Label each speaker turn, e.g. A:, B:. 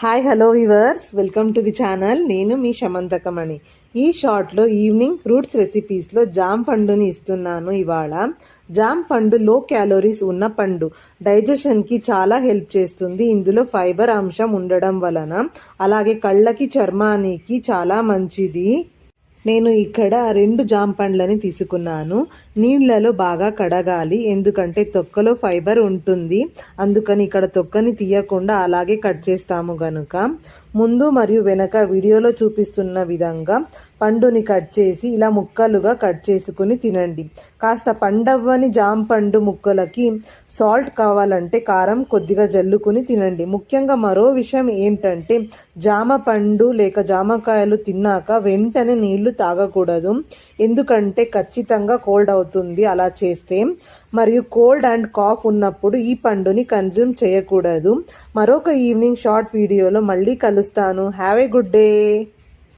A: Hi hello viewers, welcome to the channel. నేను మీ శమంతకమణి. ఈ షార్ట్లో ఈవినింగ్ ఫ్రూట్స్ రెసిపీస్లో జామ్ పండుని ఇస్తున్నాను. ఇవాళ జామ్ పండు లో క్యాలోరీస్ ఉన్న పండు, డైజెషన్కి చాలా హెల్ప్ చేస్తుంది. ఇందులో ఫైబర్ అంశం ఉండడం వలన అలాగే కళ్ళకి చర్మానికి చాలా మంచిది. నేను ఇక్కడ 2 జామ పండ్లని తీసుకున్నాను. నీళ్లలో బాగా కడగాలి, ఎందుకంటే తొక్కలో ఫైబర్ ఉంటుంది. అందుకని ఇక్కడ తొక్కని తీయకుండా అలాగే కట్ చేస్తాము గనుక. ముందు మరియు వెనక వీడియోలో చూపిస్తున్న విధంగా పండుని కట్ చేసి ఇలా ముక్కలుగా కట్ చేసుకుని తినండి. కాస్త పండవ్వని జామ పండు ముక్కలకి సాల్ట్ కావాలంటే కారం కొద్దిగా జల్లుకుని తినండి. ముఖ్యంగా మరో విషయం ఏంటంటే జామ పండు లేక జామకాయలు తిన్నాక వెంటనే నీళ్లు తాగకూడదు, ఎందుకంటే ఖచ్చితంగా కోల్డ్ అవుతుంది అలా చేస్తే. మరియు కోల్డ్ అండ్ కాఫ్ ఉన్నప్పుడు ఈ పండుని కన్జ్యూమ్ చేయకూడదు. మరొక ఈవినింగ్ షార్ట్ వీడియోలో మళ్ళీ కలుస్తాను. Have a good day.